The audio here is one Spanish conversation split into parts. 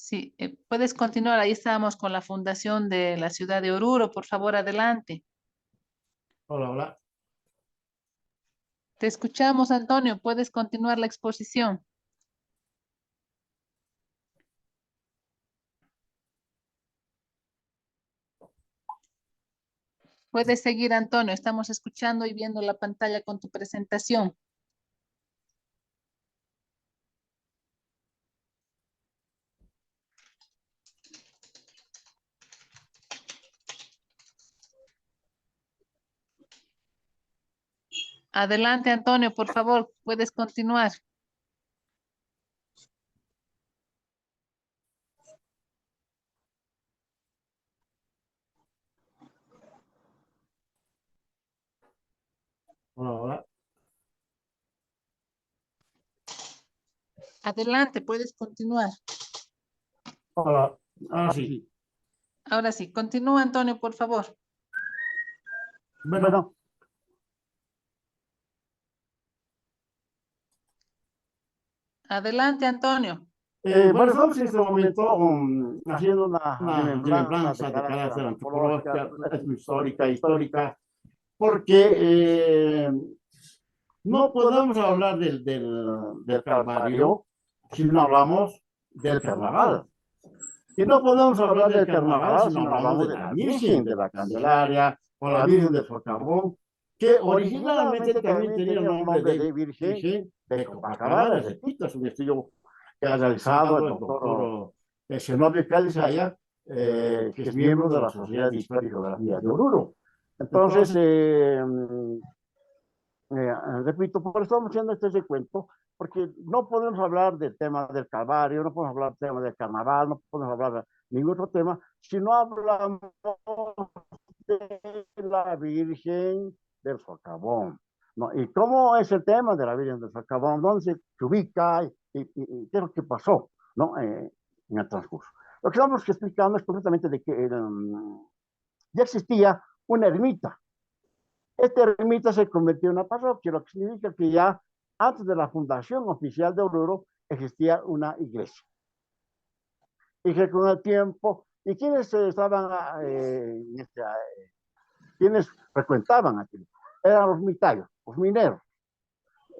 Sí, puedes continuar. Ahí estábamos con la fundación de la ciudad de Oruro. Por favor, adelante. Hola, hola. Te escuchamos, Antonio. Puedes continuar la exposición. Puedes seguir, Antonio. Estamos escuchando y viendo la pantalla con tu presentación. Adelante, Antonio, por favor, puedes continuar. Hola, hola. Adelante, puedes continuar. Hola. Ah, sí. Ahora sí, continúa, Antonio, por favor. Bueno, Adelante, Antonio. bueno, estamos en este momento haciendo una remembranza de carácter antropológica, histórica, porque no podemos hablar del Calvario si no hablamos del carnaval. Y no podemos hablar del carnaval si no hablamos de la Virgen de la Candelaria o la Virgen del Socavón, que originalmente también tenía el nombre de Virgen de Copacabana, repito, es un estudio que ha realizado el doctor Zenobio Calizaya, que es miembro de la Sociedad de Historia y Geografía de Oruro. Entonces, repito, por eso estamos haciendo este recuento, porque no podemos hablar del tema del Calvario, no podemos hablar del tema del carnaval, no podemos hablar de ningún otro tema, si no hablamos de la Virgen del Socavón, ¿no? ¿Y cómo es el tema de la Virgen del Socavón? ¿Dónde se ubica? ¿Y qué es lo que pasó, ¿no? En el transcurso. Lo que estamos explicando es completamente de que ya existía una ermita. Esta ermita se convirtió en una parroquia, lo que significa que ya antes de la fundación oficial de Oruro existía una iglesia. Y que con el tiempo, ¿y quiénes estaban, quiénes frecuentaban aquí? Eran los mitayos, los mineros.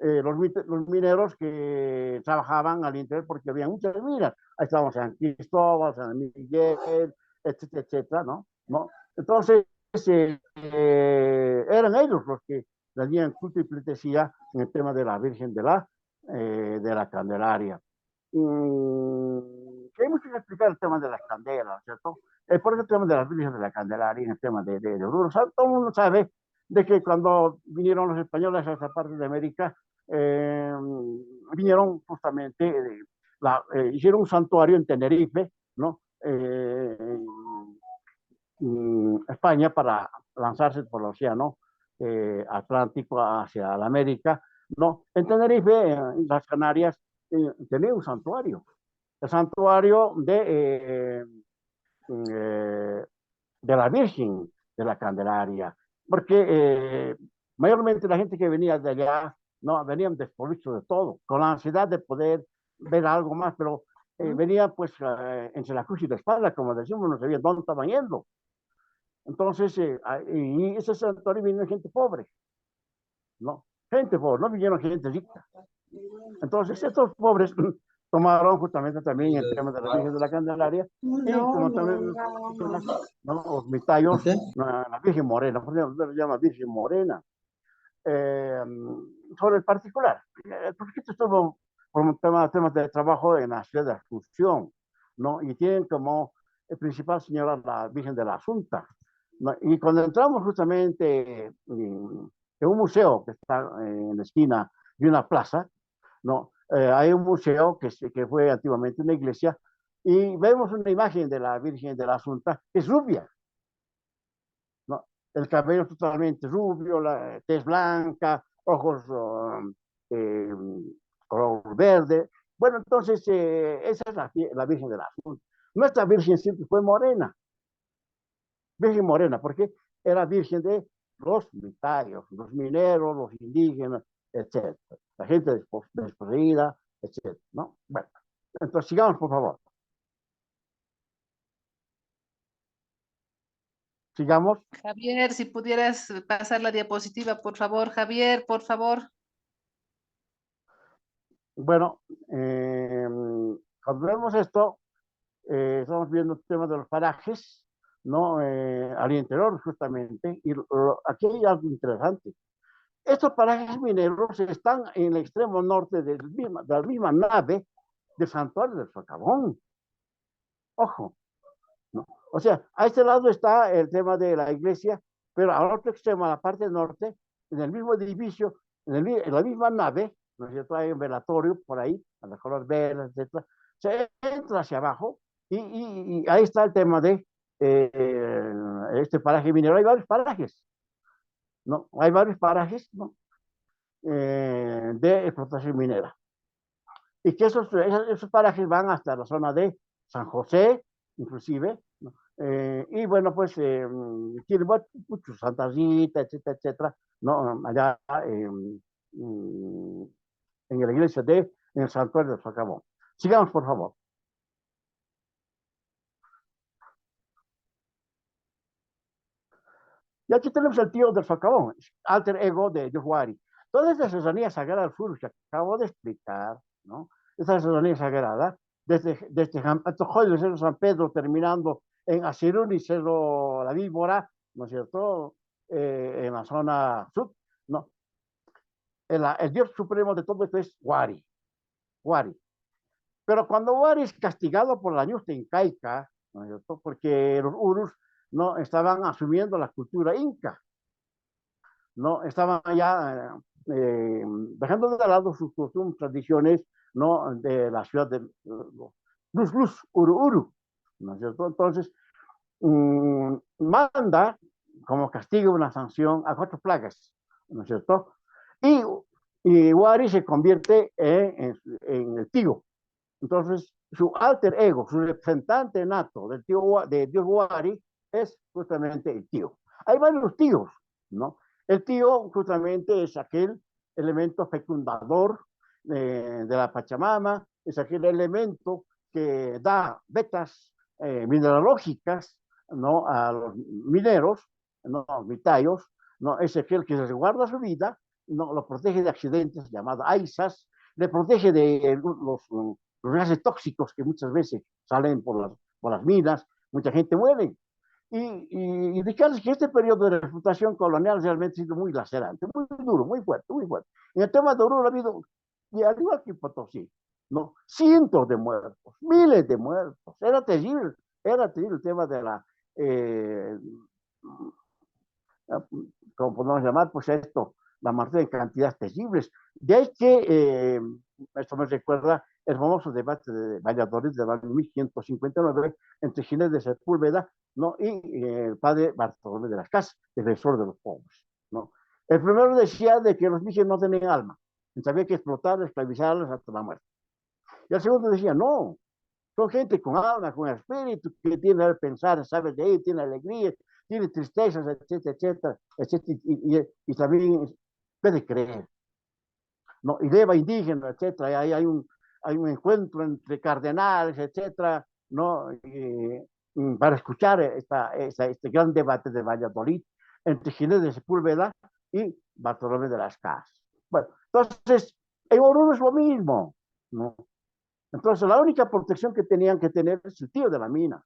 Los mineros que trabajaban al interior porque había muchas minas. Ahí estábamos San Cristóbal, San Miguel, etcétera, etcétera, ¿no? Entonces, eran ellos los que darían culto y pleitesía en el tema de la Virgen de la Candelaria. Que hay mucho que explicar el tema de las candelas, ¿cierto? Por eso el tema de las Virgen de la Candelaria, en el tema de Oruro. Todo el mundo sabe de que cuando vinieron los españoles a esa parte de América, eh, vinieron justamente, hicieron un santuario en Tenerife, ¿no? España para lanzarse por el océano Atlántico hacia la América, ¿no? En Tenerife, en las Canarias, tenía un santuario, el santuario de la Virgen de la Candelaria, porque mayormente la gente que venía de allá, no, venían desprovistos de todo, con la ansiedad de poder ver algo más, pero venían pues entre la cruz y la espada, como decimos, no sabían dónde estaban yendo. Entonces, y ese santuario vino gente pobre, ¿no? Gente pobre, no vinieron gente rica. Entonces, estos pobres tomaron justamente también el tema de la Virgen de la Candelaria y como también ¿no? Los mitayos, la Virgen Morena, por ejemplo, se llama Virgen Morena. Eh, sobre el particular, porque esto estuvo por un temas de trabajo en la ciudad de Asunción, ¿no? Y tienen como el principal señora la Virgen de la Asunta, ¿no? Y cuando entramos justamente en un museo que está en la esquina de una plaza, ¿no? Hay un museo que fue antiguamente una iglesia y vemos una imagen de la Virgen de la Asunta que es rubia, ¿no? El cabello totalmente rubio, la tez blanca, ojos eh, color verde. Bueno, entonces esa es la Virgen de la Asunta. Nuestra Virgen siempre fue morena, Virgen morena, porque era Virgen de los mitarios, los mineros, los indígenas, etcétera. La gente desposeída, etcétera, ¿no? Bueno, entonces sigamos, por favor. Sigamos. Javier, si pudieras pasar la diapositiva, por favor. Javier, por favor. Bueno, cuando vemos esto, estamos viendo el tema de los parajes, ¿no? Al interior, justamente, y aquí hay algo interesante. Estos parajes mineros están en el extremo norte de la misma nave del Santuario del Socavón. Ojo, ¿no? O sea, a este lado está el tema de la iglesia, pero al otro extremo, a la parte norte, en el mismo edificio, en la misma nave, ¿no es cierto? Hay un velatorio por ahí, a las color velas, etcétera. Se entra hacia abajo y ahí está el tema de este paraje minero. Hay varios parajes, ¿no? Hay varios parajes, ¿no? De explotación minera. Y que esos parajes van hasta la zona de San José, inclusive, ¿no? Y bueno, pues tiene muchos, Santa Rita, etcétera, etcétera, ¿no? Allá en la iglesia en el santuario de Socavón. Sigamos, por favor. Y aquí tenemos el tío del Socavón, alter ego de Yohuari. Toda esa artesanía sagrada del sur que acabo de explicar, ¿no? Esa artesanía sagrada, desde Antojoy del Cerro San Pedro, terminando en Asirún y Cerro La Víbora, ¿no es cierto? En la zona sur, ¿no? El dios supremo de todo esto es Huari, Huari. Pero cuando Huari es castigado por la ñusta incaica, ¿no es cierto? Porque los urus no estaban asumiendo la cultura inca, no estaban ya dejando de lado sus costumbres, tradiciones, no de la ciudad de Luz Luz, Uru Uru, ¿no es cierto? Entonces, manda como castigo una sanción a 4 plagas, ¿no es cierto? Y, y Wari se convierte en el tío. Entonces, su alter ego, su representante nato de Dios Wari es justamente el tío. Hay varios tíos, ¿no? El tío justamente es aquel elemento fecundador de la Pachamama, es aquel elemento que da vetas mineralógicas, ¿no? A los mineros, ¿no? Mitayos, ¿no? Es aquel que resguarda su vida, ¿no? Lo protege de accidentes, llamado AISAS, le protege de los gases tóxicos que muchas veces salen por las minas, mucha gente muere. Y indicarles que este periodo de reputación colonial realmente ha sido muy lacerante, muy duro, muy fuerte, muy fuerte. En el tema de Oruro ha habido, y al igual que en Potosí, ¿no? Cientos de muertos, miles de muertos. Era terrible el tema de eh, como podemos llamar, pues esto, la muerte en cantidades terribles. De ahí que, esto me recuerda el famoso debate de Valladolid del año 1159 entre Ginés de Sepúlveda, ¿no? Y el padre Bartolomé de las Casas, defensor de los pobres, ¿no? El primero decía de que los indígenas no tenían alma, había que explotar, esclavizarlos hasta la muerte. Y el segundo decía, no, son gente con alma, con espíritu, que tiene el pensar, sabe de ello, tiene alegría, tiene tristezas, etcétera, etcétera, etcétera, y también puede creer, ¿no? Y leva indígena, etcétera, y ahí hay un encuentro entre cardenales, etcétera, ¿no? Para escuchar este gran debate de Valladolid entre Ginés de Sepúlveda y Bartolomé de las Casas. Bueno, entonces, en Oruro es lo mismo, ¿no? Entonces, la única protección que tenían que tener es el tío de la mina,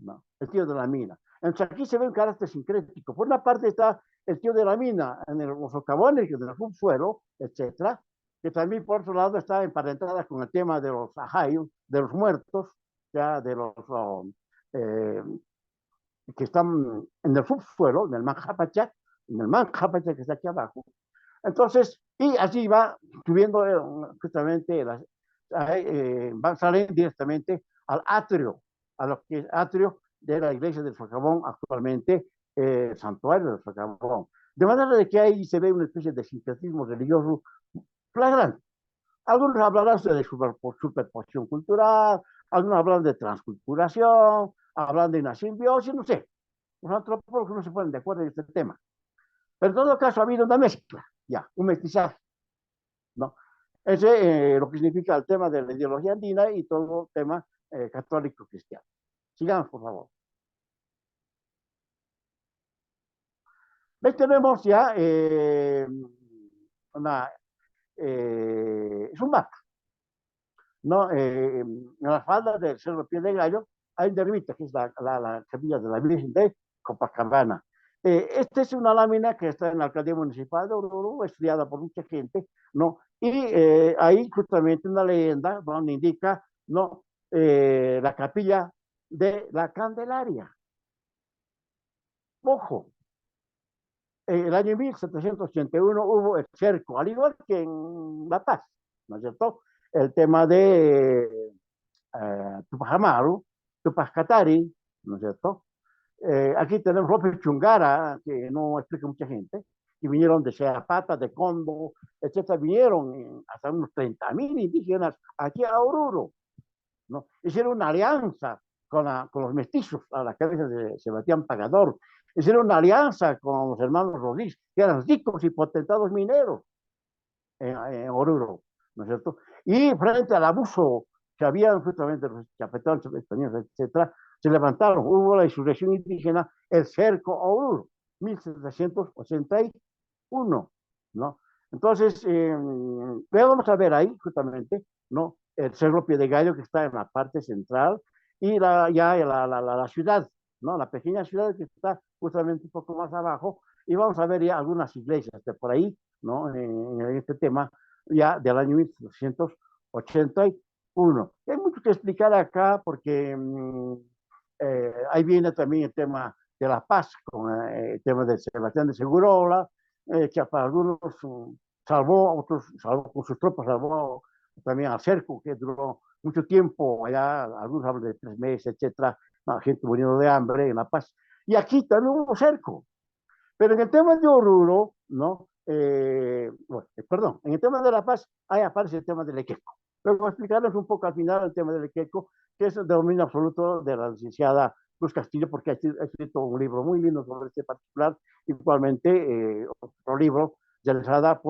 ¿no? El tío de la mina. Entonces, aquí se ve un carácter sincrético. Por una parte está el tío de la mina en los socavones, en el subsuelo, etcétera, que también, por otro lado, está emparentada con el tema de los ajayos, de los muertos, ya de los eh, que están en el subsuelo, en el Manjapacha que está aquí abajo. Entonces, y así va subiendo justamente, van saliendo directamente al atrio, a lo que es atrio de la iglesia del Socavón, actualmente el santuario del Socavón. De manera de que ahí se ve una especie de sincretismo religioso flagrante. Algunos hablarán de superposición cultural, algunos hablan de transculturación, hablan de una simbiosis, no sé. Los antropólogos no se ponen de acuerdo en este tema. Pero en todo caso ha habido una mezcla, ya, un mestizaje, ¿no? Ese lo que significa el tema de la ideología andina y todo el tema católico cristiano. Sigamos, por favor. Ahí tenemos ya es un mapa, ¿no? En las faldas del Cerro Pie de Gallo hay una ermita que es la capilla de la Virgen de Copacabana. Esta es una lámina que está en la alcaldía municipal de Oruro, estudiada por mucha gente, ¿no? Y ahí justamente una leyenda donde indica, ¿no? La capilla de la Candelaria. Ojo, en el año 1781 hubo el cerco, al igual que en La Paz, ¿no es cierto? El tema de Tupac Amaru, Tupac Katari, ¿no es cierto? Aquí tenemos López Chungara, que no explica mucha gente, y vinieron de Zapata, de Condo, etcétera, vinieron hasta unos 30.000 indígenas aquí a Oruro, ¿no? Hicieron una alianza con los mestizos a la cabeza de Sebastián Pagador, hicieron una alianza con los hermanos Rodríguez, que eran ricos y potentados mineros en Oruro, ¿no es cierto? Y frente al abuso que había justamente los chapetanos españoles, etcétera, se levantaron, hubo la insurrección indígena, el cerco a Oruro, 1781, ¿no? Entonces, vamos a ver ahí justamente, ¿no? El Cerro Pie de Gallo que está en la parte central y la ciudad, ¿no? La pequeña ciudad que está justamente un poco más abajo y vamos a ver ya algunas iglesias de por ahí, ¿no? En este tema ya del año 1781. Hay mucho que explicar acá porque ahí viene también el tema de la paz, con el tema de Sebastián de Segurola, que para algunos salvó, otros salvó con sus tropas, salvó también al cerco, que duró mucho tiempo, allá algunos hablan de 3 meses, etcétera, la gente muriendo de hambre en La Paz. Y aquí también hubo cerco, pero en el tema de Oruro, ¿no? Bueno, perdón, en el tema de La Paz, ahí aparece el tema del Equeco. Pero voy a explicarles un poco al final el tema del Equeco, que es el dominio absoluto de la licenciada Luz Castillo, porque ha escrito un libro muy lindo sobre este particular, igualmente otro libro realizada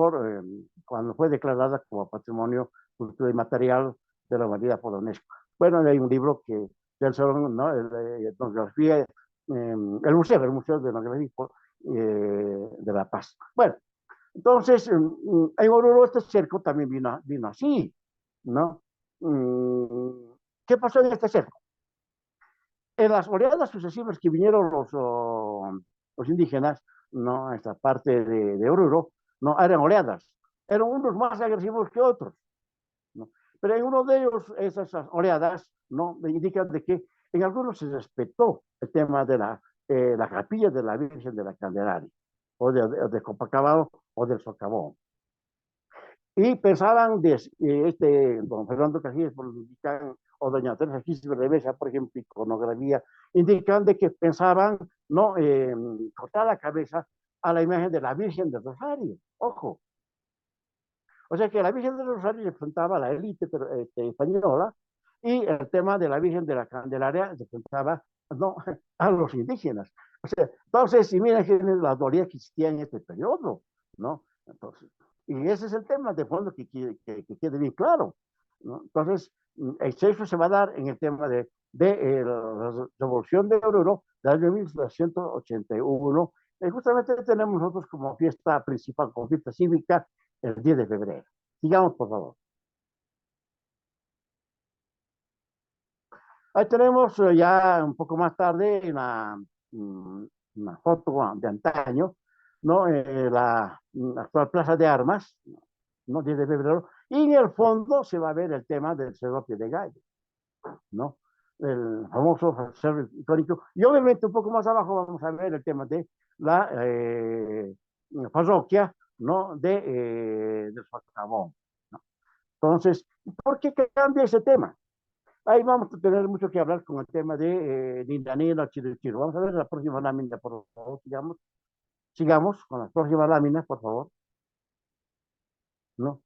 cuando fue declarada como Patrimonio Cultural y Material de la Humanidad por la UNESCO. Bueno, hay un libro que del Salón, ¿no? Etnografía, el Museo de Etnografía de La Paz. Bueno, entonces, en Oruro este cerco también vino así, ¿no? ¿Qué pasó en este cerco? En las oleadas sucesivas que vinieron los indígenas, ¿no? A esta parte de Oruro, no eran oleadas, eran unos más agresivos que otros, ¿no? Pero en uno de ellos, esas oleadas, ¿no? Me indican de que en algunos se respetó el tema de la capilla de la Virgen de la Candelaria, o de Copacabana, o del Socavón. Y pensaban, don Fernando Casillas, o doña Teresa Quispe de Besa, por ejemplo, iconografía, indican de que pensaban, ¿no? Cortar la cabeza a la imagen de la Virgen del Rosario. Ojo. O sea que la Virgen del Rosario representaba a la élite española y el tema de la Virgen de la Candelaria representaba, no, a los indígenas. O sea, entonces, y mira que la dualidad que existía en este periodo, ¿no? Entonces, y ese es el tema de fondo que quede bien claro, ¿no? Entonces, eso se va a dar en el tema de la Revolución de Oruro del año 1981. Justamente tenemos nosotros como fiesta principal, como fiesta cívica, el 10 de febrero. Sigamos, por favor. Ahí tenemos ya un poco más tarde una foto de antaño, ¿no? La actual Plaza de Armas, ¿no? 10 de febrero, y en el fondo se va a ver el tema del Cerro Pie de Gallo, ¿no? El famoso cerro icónico. Y obviamente un poco más abajo vamos a ver el tema de la parroquia, ¿no? Del Socavón, ¿no? Entonces, ¿por qué cambia ese tema? Ahí vamos a tener mucho que hablar con el tema de Lindanilo, Chiruchiru. Vamos a ver la próxima lámina, por favor, sigamos con la próxima lámina, por favor, ¿no?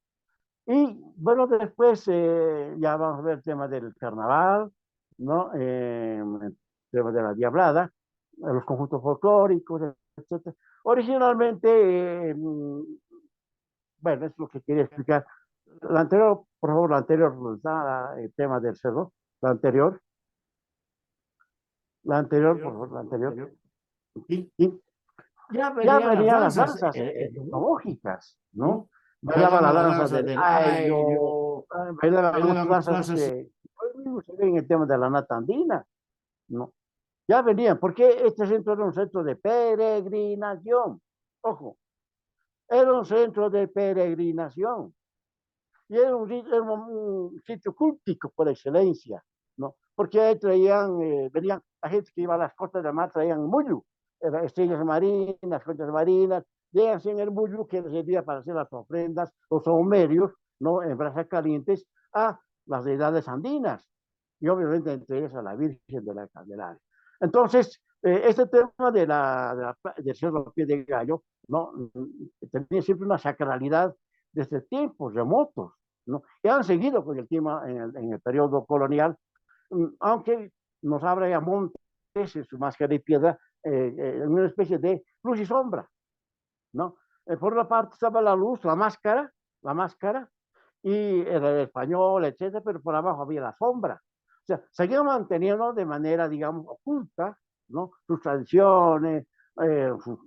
Y bueno, después ya vamos a ver el tema del carnaval, ¿no? El tema de la diablada, los conjuntos folclóricos, etcétera. Originalmente, bueno, es lo que quería explicar. La anterior, por favor, la anterior, el tema del cerro, la anterior, por favor, la anterior. Sí, sí. ya Ya venían las venían las danzas danzas etnológicas, ¿no? Bailaba bailaban la la danza danza del del ayo, ayo, bailaban otras bailaban otras danzas danzas. que hoy mismo se ve en el tema de la nata andina, ¿no? Ya venían, porque este centro era un centro de peregrinación. Ojo, era un centro de peregrinación. Y era un sitio cultico por excelencia, ¿no? Porque ahí traían, venían, la gente que iba a las costas del mar traían muyu, estrellas marinas, conchas marinas, llegan en el muyu que les servía para hacer las ofrendas, los saumerios, ¿no? En brasas calientes a las deidades andinas, y obviamente entre ellas a la Virgen de la Candelaria. Entonces, este tema del cerro pie de gallo, ¿no? Tenía siempre una sacralidad desde tiempos remotos, ¿no? Y han seguido con el tema en el periodo colonial, aunque nos abre a montes en su máscara de piedra, en una especie de luz y sombra, ¿no? Por una parte estaba la luz, la máscara, y era el español, etcétera, pero por abajo había la sombra. O sea, seguían manteniendo de manera, digamos, oculta, ¿no? Sus tradiciones, sus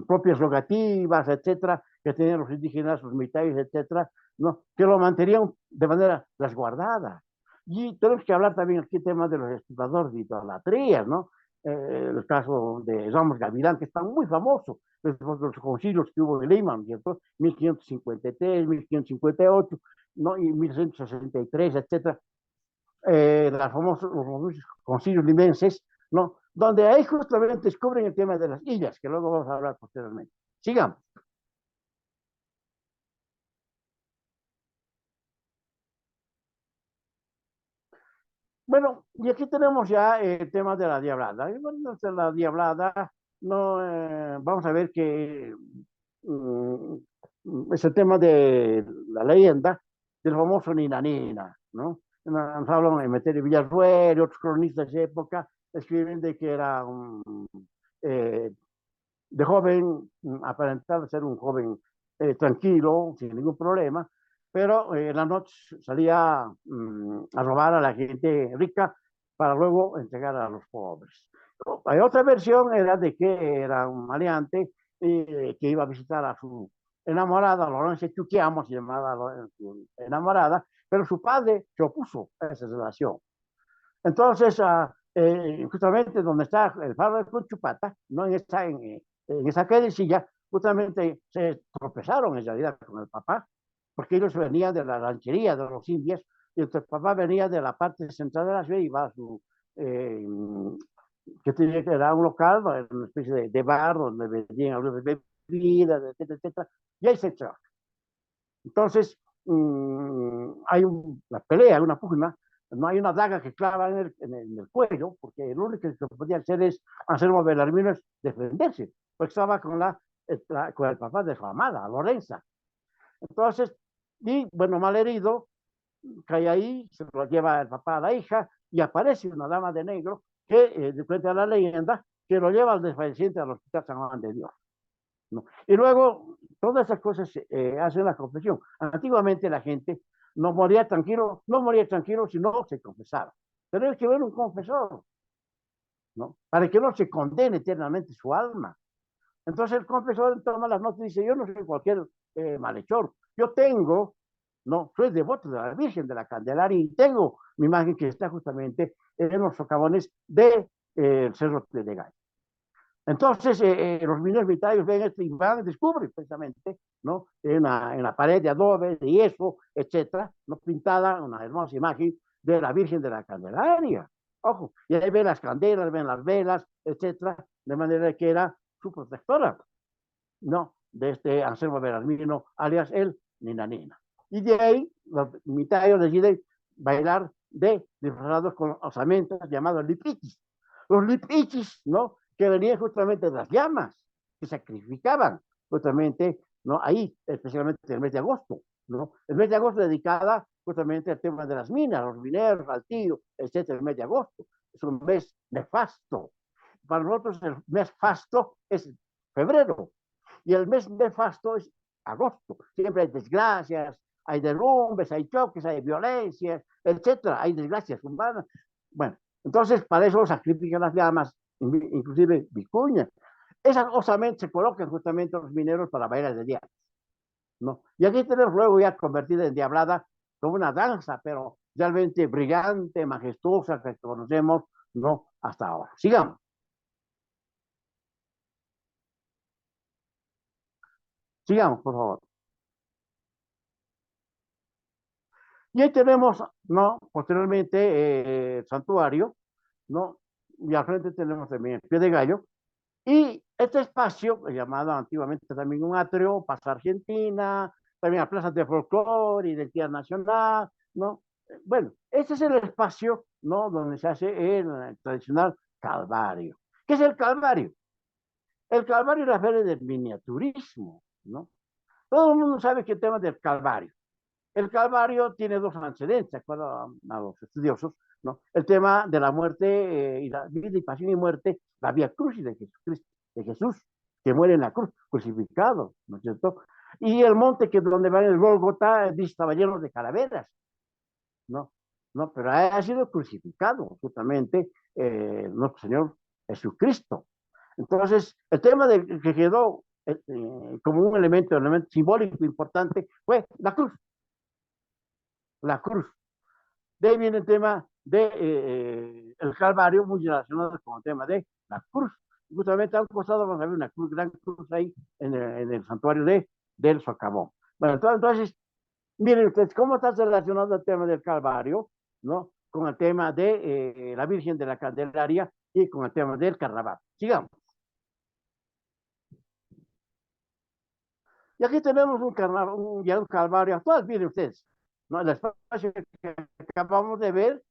propias rogativas, etcétera, que tenían los indígenas, sus mitades, etcétera, ¿no? Que lo mantenían de manera resguardada. Y tenemos que hablar también aquí tema de los exploradores de idolatría, ¿no? El caso de Ramos Gavilán, que está muy famoso, después de los concilios que hubo de Lima, ¿cierto? 1553, 1558, ¿no? Y 1163, etcétera. Los famosos concilios limenses, ¿no? Donde ahí justamente descubren el tema de las illas, que luego vamos a hablar posteriormente. Sigamos. Bueno, y aquí tenemos ya el tema de la diablada. Y bueno, de la diablada, no, vamos a ver que es el tema de la leyenda del famoso Nina Nina, ¿no? Nos hablan de Emeterio Villarruel y otros cronistas de época escriben de que era eh, de joven, aparentaba ser un joven tranquilo, sin ningún problema, pero en la noche salía a robar a la gente rica para luego entregar a los pobres. Hay otra versión, era de que era un maleante que iba a visitar a su enamorada, Lorenzo Chuquiamo, se llamaba su enamorada, pero su padre se opuso a esa relación. Entonces, justamente donde está el faro de Conchupata, ¿no? En esa callecilla, justamente se tropezaron en realidad con el papá, porque ellos venían de la ranchería de los indios, y el papá venía de la parte central de la ciudad y iba a su, eh, que tenía que era un local, ¿no? Era una especie de bar donde vendían algunas bebidas, etcétera, etcétera, y ahí se choca. Entonces, hay una pelea, una pugna, no hay una daga que clava en el cuello, porque lo único que podía hacer es Anselmo Belarmino es defenderse, porque estaba con el papá de su amada, Lorenza. Entonces, y bueno, mal herido, cae ahí, se lo lleva el papá a la hija, y aparece una dama de negro que, de frente a la leyenda, que lo lleva al desfalleciente al Hospital San Juan de Dios, ¿no? Y luego, todas esas cosas hacen la confesión. Antiguamente la gente no moría tranquilo si no se confesaba. Pero hay que ver un confesor, ¿no? Para que no se condene eternamente su alma. Entonces el confesor toma las notas y dice, yo no soy cualquier malhechor, yo tengo, no, soy devoto de la Virgen de la Candelaria y tengo mi imagen que está justamente en los socavones del Cerro de Gallo. Entonces, los mineros vitalios ven esto y van a descubrir precisamente, ¿no? En la pared de adobe, de yeso, etcétera, ¿no? Pintada una hermosa imagen de la Virgen de la Candelaria. Ojo, y ahí ven las candelas, ven las velas, etcétera, de manera que era su protectora, ¿no? De este Anselmo Belarmino, alias el Nina Nina. Y de ahí, los mitayos deciden bailar disfrazados con osamentas llamados lipichis. Los lipichis, ¿no? Que venían justamente de las llamas, que sacrificaban justamente, ¿no? Ahí, especialmente en el mes de agosto, ¿no? El mes de agosto dedicada justamente al tema de las minas, los mineros, al tío, etcétera, el mes de agosto. Es un mes nefasto. Para nosotros el mes fasto es febrero, y el mes nefasto es agosto. Siempre hay desgracias, hay derrumbes, hay choques, hay violencias, etcétera, hay desgracias humanas. Bueno, entonces para eso sacrifican las llamas, inclusive vicuña. Esas osamente se colocan justamente los mineros para bailar de diablos, ¿no? Y aquí tenemos luego ya convertida en diablada como una danza, pero realmente brillante, majestuosa, que conocemos, ¿no? Hasta ahora. Sigamos, sigamos, por favor. Y ahí tenemos, ¿no? Posteriormente, el santuario, ¿no? Y al frente tenemos también el pie de gallo. Y este espacio, llamado antiguamente también un atrio, Plaza Argentina, también las plazas de folclore, identidad nacional, ¿no? Bueno, ese es el espacio, ¿no? Donde se hace el tradicional Calvario. ¿Qué es el Calvario? El Calvario es la feria del miniaturismo, ¿no? Todo el mundo sabe que el tema del Calvario. El Calvario tiene dos antecedentes, de acuerdo a los estudiosos, ¿no? El tema de la muerte y la vida y pasión y muerte, la vía crucis de Jesucristo, de Jesús, que muere en la cruz, crucificado, ¿no es cierto? Y el monte que donde va el Gólgota, dice, estaba lleno de calaveras, ¿no? No, pero ha sido crucificado justamente nuestro Señor Jesucristo. Entonces, el tema de, que quedó como un elemento simbólico importante fue la cruz, la cruz. De ahí viene el tema de el Calvario, muy relacionado con el tema de la cruz. Justamente a un costado vamos a ver una cruz, gran cruz ahí en el santuario del Socavón. Bueno, entonces, miren ustedes cómo está relacionado el tema del Calvario, ¿no? Con el tema de la Virgen de la Candelaria y con el tema del Carnaval. Sigamos. Y aquí tenemos un, carnaval, ya un Calvario actual, miren ustedes, ¿no? El espacio que acabamos de ver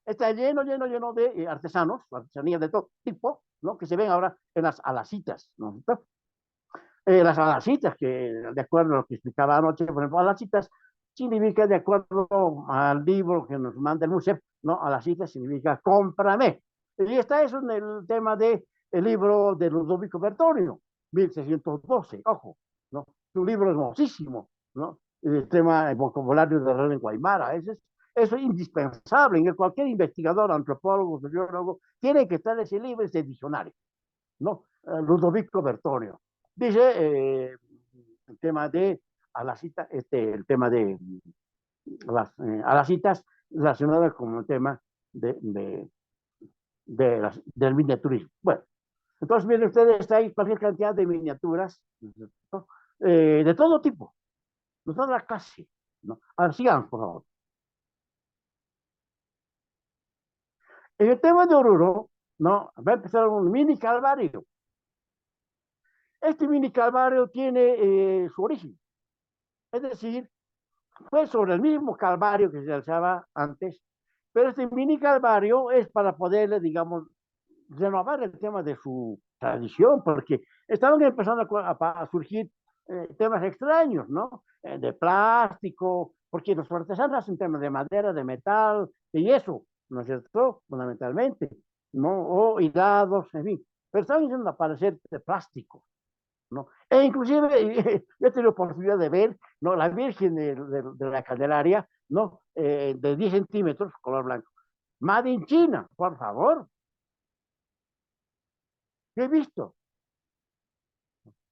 está lleno de artesanos, artesanías de todo tipo, ¿no? Que se ven ahora en las alacitas, ¿no? Las alacitas, que de acuerdo a lo que explicaba anoche, por ejemplo, alacitas significa, de acuerdo al libro que nos manda el museo, ¿no? Alacitas significa cómprame. Y está eso en el tema del libro de Ludovico Bertonio, 1612, ojo, ¿no? Un libro hermosísimo, ¿no? El tema, el vocabulario de la lengua aymara, eso es indispensable. En cualquier investigador, antropólogo, sociólogo, tiene que estar ese libro, ese diccionario, ¿no? Ludovico Bertonio. Dice el tema de a la cita, el tema de a las citas relacionadas con el tema del miniaturismo. Bueno, entonces miren ustedes, hay cualquier cantidad de miniaturas, ¿no? De todo tipo, de toda la clase, ¿no? Ahora sigan, por favor. En el tema de Oruro, ¿no? Va a empezar un mini calvario. Este mini calvario tiene su origen, es decir, fue sobre el mismo calvario que se realizaba antes, pero este mini calvario es para poderle, digamos, renovar el tema de su tradición, porque estaban empezando a surgir temas extraños, ¿no? De plástico, porque los artesanos hacen temas de madera, de metal, de yeso, ¿no es cierto? Fundamentalmente, ¿no? O hilados, en fin, pero estaban empezando a aparecer de plástico, ¿no? E inclusive yo he tenido oportunidad de ver, ¿no? La Virgen de la Candelaria, ¿no? De 10 centímetros, color blanco. Made in China, por favor. Yo he visto.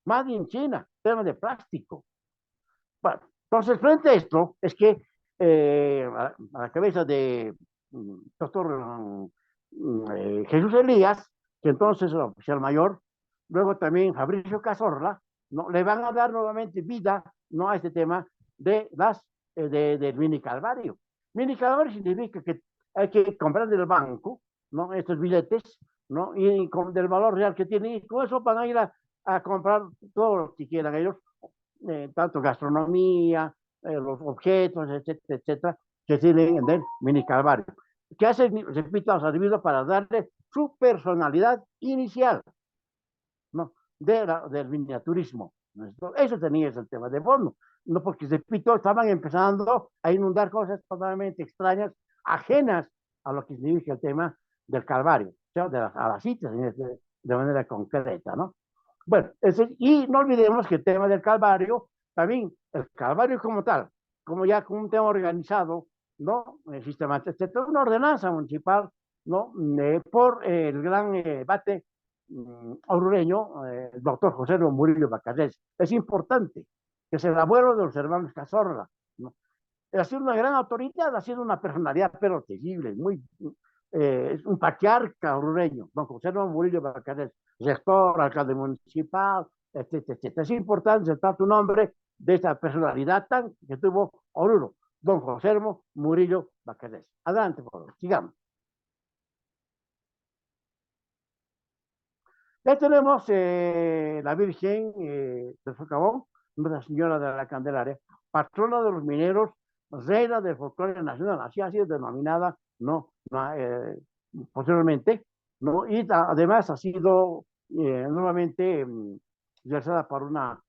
Made in China, tema de plástico. Bueno, entonces, frente a esto, es que a la cabeza de doctor Jesús Elías, que entonces era oficial mayor, luego también Fabricio Cazorla, ¿no? Le van a dar nuevamente vida, ¿no? A este tema del mini calvario. Mini calvario significa que hay que comprar del banco, ¿no? Estos billetes, ¿no? Y con del valor real que tienen, y con eso van a ir a comprar todo lo que quieran ellos, tanto gastronomía, los objetos, etcétera, etcétera, que tienen en el mini calvario. Que hace, repito, ha servido para darle su personalidad inicial, ¿no? Del miniaturismo. ¿No? Eso tenía ese tema de fondo. No, porque, repito, estaban empezando a inundar cosas totalmente extrañas, ajenas a lo que significa el tema del calvario, o sea, a las citas de manera concreta, ¿no? Bueno, y no olvidemos que el tema del Calvario, también el Calvario como tal, como ya como un tema organizado, ¿no? Sistemático, una ordenanza municipal, ¿no? Por el gran debate orureño, el doctor José Murillo Bacardés. Es importante, que es el abuelo de los hermanos Cazorla, ¿no? Ha sido una gran autoridad, ha sido una personalidad, pero terrible, muy, es un patriarca orureño, don José Murillo Bacardés, rector, alcalde municipal, etcétera, etcétera. Es importante citar tu nombre de esta personalidad tan que tuvo Oruro, don José Murillo Bacardés. Adelante, por favor, sigamos. Ya tenemos la Virgen del Socavón, Nuestra Señora de la Candelaria, patrona de los mineros, reina del folclore nacional, así ha sido denominada, ¿no? Posteriormente, ¿no? Y además ha sido nuevamente realizada por una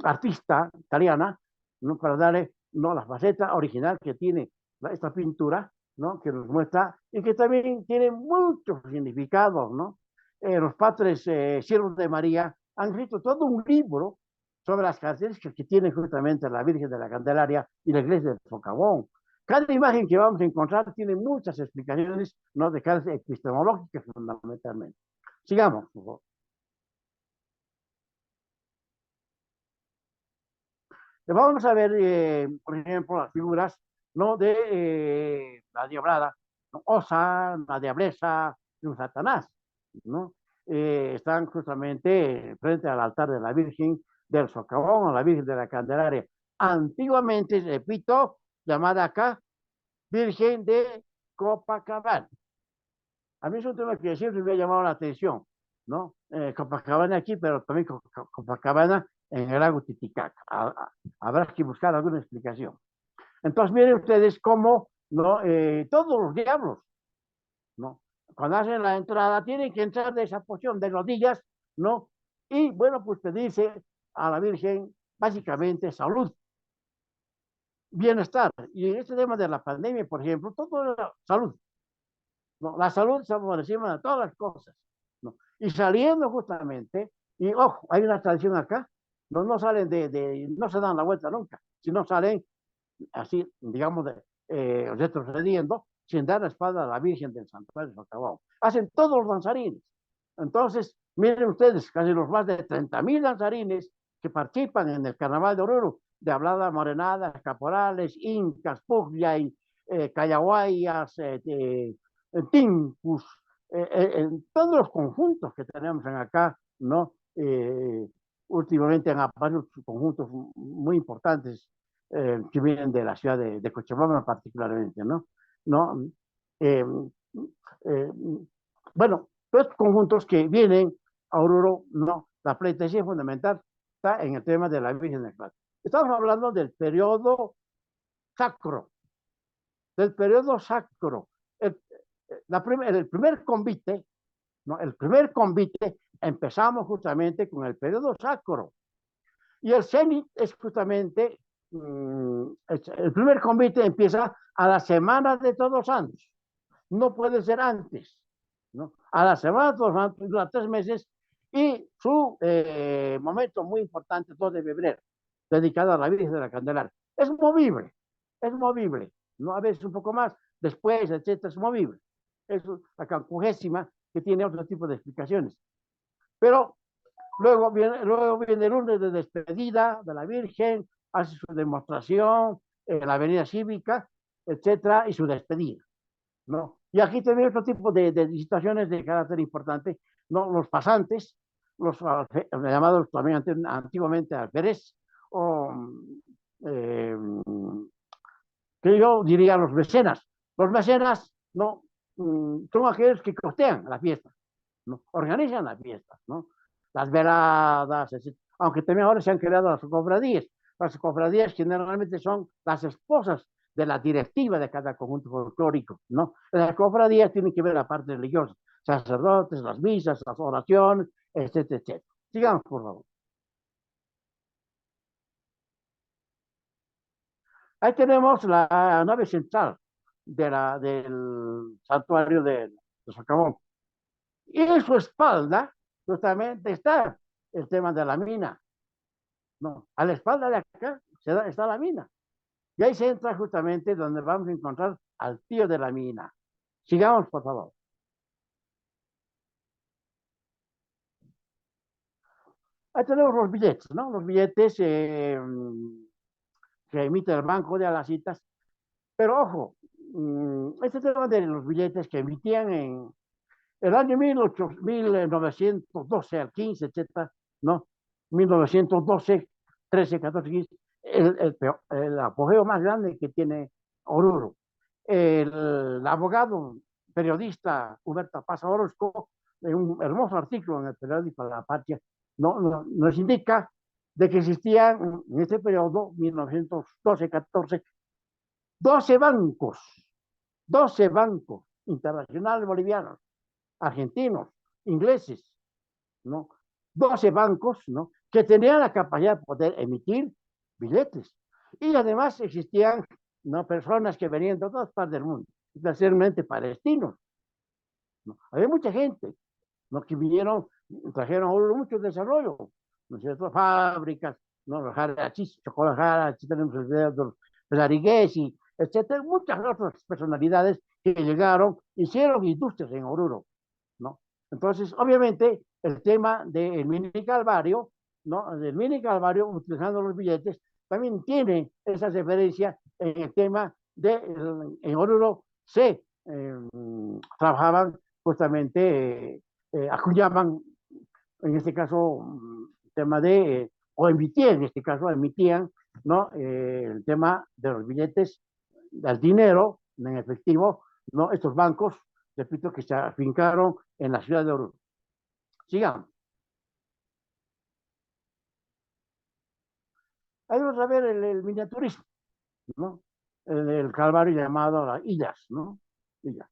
artista italiana, ¿no? Para darle, ¿no? La faceta original que tiene esta pintura, ¿no? Que nos muestra y que también tiene muchos significados, ¿no? Los padres siervos de María han escrito todo un libro sobre las características que tiene justamente la Virgen de la Candelaria y la iglesia del Socavón. Cada imagen que vamos a encontrar tiene muchas explicaciones, ¿no? De carácter epistemológicas fundamentalmente. Sigamos, por favor. Vamos a ver, por ejemplo, las figuras, ¿no? De la diablada, ¿no? Osa, la diableza y un Satanás, ¿no? Están justamente frente al altar de la Virgen del Socavón o la Virgen de la Candelaria. Antiguamente, repito, llamada acá Virgen de Copacabana. A mí es un tema que siempre me ha llamado la atención, ¿no? Copacabana aquí, pero también Copacabana en el lago Titicaca. Habrá que buscar alguna explicación. Entonces, miren ustedes cómo, ¿no? Todos los diablos, ¿no? Cuando hacen la entrada, tienen que entrar de esa posición de rodillas, ¿no? Y bueno, pues pedirse a la Virgen básicamente salud, bienestar. Y en este tema de la pandemia, por ejemplo, todo era salud, ¿no? La salud está por encima de todas las cosas, ¿no? Y saliendo justamente, y ojo, hay una tradición acá, no salen no se dan la vuelta nunca, sino salen así, digamos, retrocediendo, sin dar la espalda a la Virgen del Santuario de Socavón. Hacen todos los danzarines. Entonces, miren ustedes, casi los más de 30.000 danzarines que participan en el Carnaval de Oruro, de Hablada, Morenada, Caporales, Incas, Puglia, Cayaguayas, Tincus, en todos los conjuntos que tenemos en acá, ¿no? Últimamente han aparecido conjuntos muy importantes que vienen de la ciudad de Cochabamba particularmente, ¿no? ¿No? Eh, eh, bueno, todos estos conjuntos que vienen a Oruro, ¿no? La pleitesía fundamental está en el tema de la Virgen del Claro. Estamos hablando del periodo sacro, del periodo sacro. El, el primer convite, ¿no? El primer convite empezamos justamente con el periodo sacro. Y el cenit es justamente, el primer convite empieza a la semana de Todos Santos. No puede ser antes, ¿no? A la semana de Todos Santos dura 3 meses y su momento muy importante, 2 de febrero, dedicado a la Virgen de la Candelaria. Es movible, ¿no? A veces un poco más, después, etcétera, es movible. Es la 40ª que tiene otro tipo de explicaciones. Pero luego viene el lunes de despedida de la Virgen, hace su demostración en la avenida cívica, etcétera, y su despedida, ¿no? Y aquí también otro tipo de situaciones de carácter importante, ¿no? Los pasantes, los llamados también antiguamente alférez, o eh, que yo diría los mecenas. Los mecenas, ¿no? Son aquellos que costean la fiesta, ¿no? Organizan la fiesta, ¿no? Las veladas, etc. Aunque también ahora se han creado las cofradías. Las cofradías generalmente son las esposas de la directiva de cada conjunto folclórico, ¿no? Las cofradías tienen que ver la parte religiosa, sacerdotes, las misas, las oraciones, etcétera, etcétera. Sigamos, por favor. Ahí tenemos la nave central del santuario de Socavón. Y en su espalda, justamente está el tema de la mina, ¿no? A la espalda de acá está la mina. Y ahí se entra justamente donde vamos a encontrar al tío de la mina. Sigamos, por favor. Ahí tenemos los billetes, ¿no? Los billetes que emite el Banco de Alacitas. Pero ojo, este tema de los billetes que emitían en el año 1912 al 15, etcétera, ¿no? 1912, 13, 14, 15, el apogeo más grande que tiene Oruro. El abogado, periodista Huberta Paz Orozco, en un hermoso artículo en el periódico La Patria, nos indica de que existían en este periodo, 1912-14, 12 bancos, 12 bancos internacionales bolivianos, argentinos, ingleses, ¿no? 12 bancos, ¿no? Que tenían la capacidad de poder emitir billetes. Y además existían, ¿no? Personas que venían de todas partes del mundo, especialmente palestinos, ¿no? Había mucha gente, ¿no? Que vinieron, trajeron mucho desarrollo, ¿no es cierto? Fábricas, ¿no? Los jarachis, chocolate, tenemos el video de los Lariguesi, etcétera, muchas otras personalidades que llegaron, hicieron industrias en Oruro, ¿no? Entonces, obviamente, el tema del mini calvario, ¿no? Del mini calvario, utilizando los billetes, también tiene esa referencia en el tema de, en Oruro se trabajaban justamente, acuñaban, en este caso, tema de, o emitían, en este caso, emitían, ¿no? El tema de los billetes, del dinero en efectivo, ¿no? Estos bancos, repito, que se afincaron en la ciudad de Oruro. Sigamos. Ahí vamos a ver el miniaturismo, ¿no? El calvario llamado las Illas, ¿no? Illas.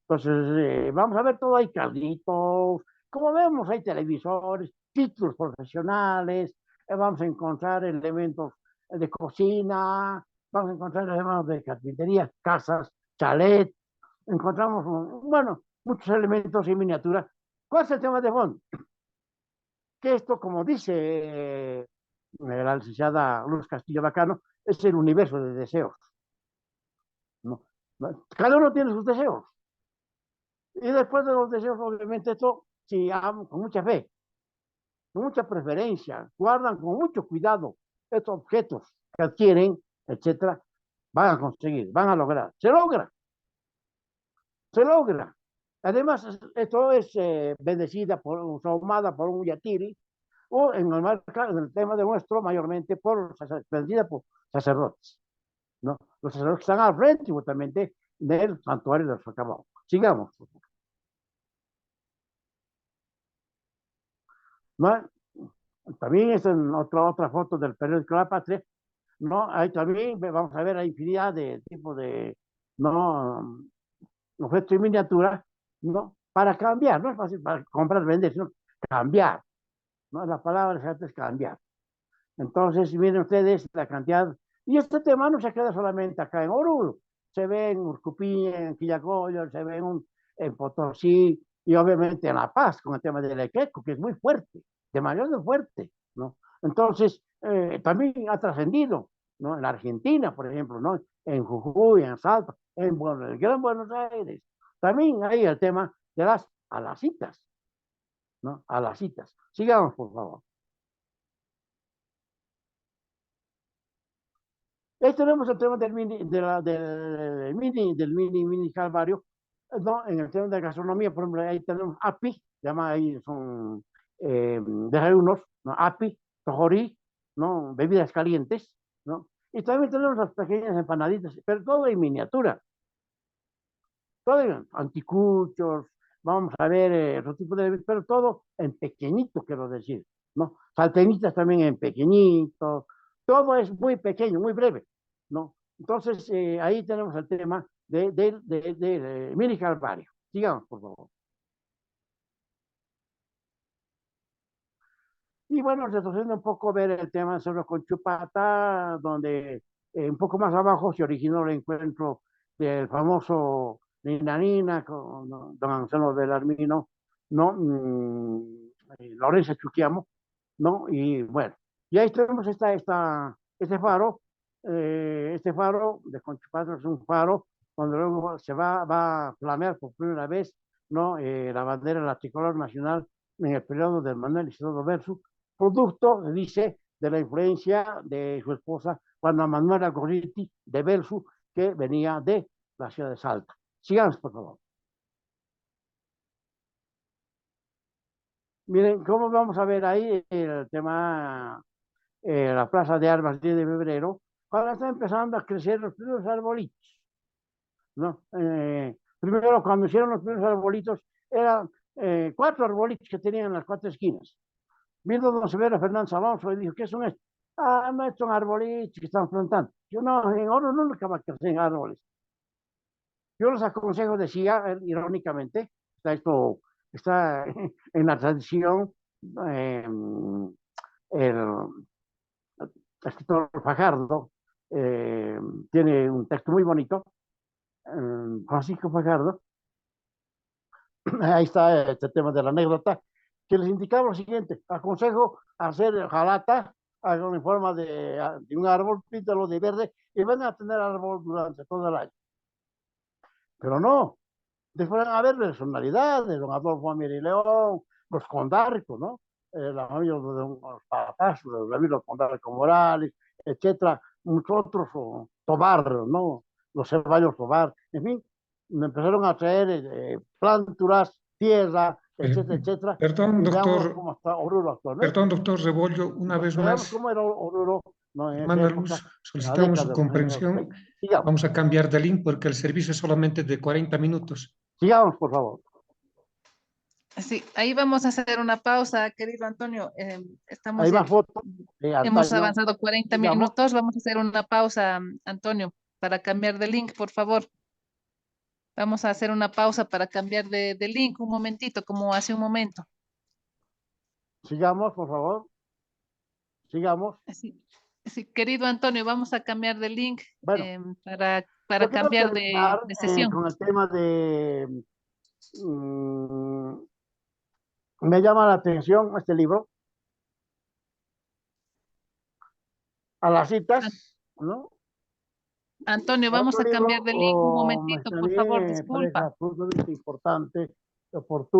Entonces, vamos a ver todo, hay carritos, como vemos, hay televisores, títulos profesionales, vamos a encontrar elementos de cocina, vamos a encontrar elementos de carpintería, casas, chalet, encontramos, bueno, muchos elementos en miniatura. ¿Cuál es el tema de fondo? Que esto, como dice la licenciada Luz Castillo Bacano, es el universo de deseos, ¿no? Cada uno tiene sus deseos. Y después de los deseos, obviamente, esto, si con mucha fe, con mucha preferencia, guardan con mucho cuidado estos objetos que adquieren, etcétera, van a conseguir, van a lograr. Se logra, se logra. Además, esto es bendecida, ahumada por un yatiri, o en el tema de nuestro, mayormente bendecida por sacerdotes, ¿no? Los sacerdotes están al frente, justamente, del santuario del Sacabao. Sigamos. ¿No? También es en otra foto del periódico La Patria, ¿no? Ahí también vamos a ver la infinidad de tipos de, ¿no? Objetos en miniatura, ¿no? Para cambiar, no es fácil para comprar, vender, sino cambiar, ¿no? La palabra exacta es cambiar. Entonces, miren ustedes la cantidad, y este tema no se queda solamente acá en Oruro, se ve en Urcupiña, en Quillacollo, se ve en Potosí, y obviamente en La Paz, con el tema del Equeco, que es muy fuerte, demasiado fuerte, ¿no? Entonces, también ha trascendido, ¿no? En la Argentina, por ejemplo, ¿no? En Jujuy, en Salta, el Gran Buenos Aires. También hay el tema de las alacitas, ¿no? Alacitas. Sigamos, por favor. Ahí tenemos el tema del mini, mini calvario, ¿no? En el tema de gastronomía, por ejemplo, ahí tenemos api, llama ahí, son desayunos, ¿no? Api, tojorí, ¿no? Bebidas calientes, ¿no? Y también tenemos las pequeñas empanaditas, pero todo en miniatura, todo en anticuchos, vamos a ver otro tipo de, pero todo en pequeñito, quiero decir, ¿no? Saltenitas también en pequeñito, todo es muy pequeño, muy breve, ¿no? Entonces, ahí tenemos el tema de Mini Calvario. Sigamos, por favor. Y bueno, retrocediendo un poco, ver el tema de Cerro con Chupata, donde un poco más abajo se originó el encuentro del famoso Nina Nina con don Anselmo Belarmino, ¿no? Lorenzo Chuquiamo, ¿no? Y bueno, y ahí tenemos este faro de Conchupata es un faro donde luego va a flamear por primera vez, ¿no? La bandera, la tricolor nacional en el periodo del Manuel Isidoro Verso, producto, dice, de la influencia de su esposa, Juana Manuela Gorriti de Belsu, que venía de la ciudad de Salta. Sigamos, por favor. Miren, ¿cómo vamos a ver ahí el tema, la Plaza de Armas 10 de febrero? Ahora están empezando a crecer los primeros arbolitos, ¿no? Primero, cuando hicieron los primeros arbolitos, eran 4 arbolitos que tenían en las 4 esquinas. Vino don Severo Fernández Alonso y dijo, ¿qué son estos? Ah, no, son arbolitos que están plantando. Yo no, en oro no acaba que hacen árboles. Yo les aconsejo, decía, irónicamente, está en la tradición, el escritor Fajardo tiene un texto muy bonito, Francisco Fajardo, ahí está este tema de la anécdota, que les indicaba lo siguiente: aconsejo hacer jalata, hagan en forma de un árbol, píntalo de verde y van a tener árbol durante todo el año. Pero no, después van a ver personalidades, don Adolfo Amiri León, los Condarco, ¿no? La familia de don Papás, los Ramiro Condarco Morales, etcétera, muchos otros, Tobar, ¿no? Los Ceballos Tobar, en fin, me empezaron a traer planturas, tierra, etcétera, etcétera. Perdón, Y veamos doctor, cómo está Oruro actualmente. perdón, doctor Rebollo, una vez Veamos más, cómo era Oruro, ¿no? En esa hermana época, Luz, en la solicitamos década su de los años comprensión. 20. Sigamos, Vamos a cambiar de link porque el servicio es solamente de 40 minutos. sigamos, por favor. Sí, ahí vamos a hacer una pausa, querido Antonio. Hay más fotos de Hemos antaño. avanzado 40 Sigamos. minutos. Vamos a hacer una pausa, Antonio, para cambiar de link, por favor. Vamos a hacer una pausa para cambiar de link un momentito, como hace un momento. Sigamos, por favor. Sigamos. Sí, sí, querido Antonio, vamos a cambiar de link Bueno, para yo quiero cambiar terminar de sesión. con el tema de... mm, me llama la atención este libro, a las citas, ¿no? Antonio, vamos Otro a cambiar libro de link un momentito, por también favor, me parece disculpa. absolutamente importante, oportuno.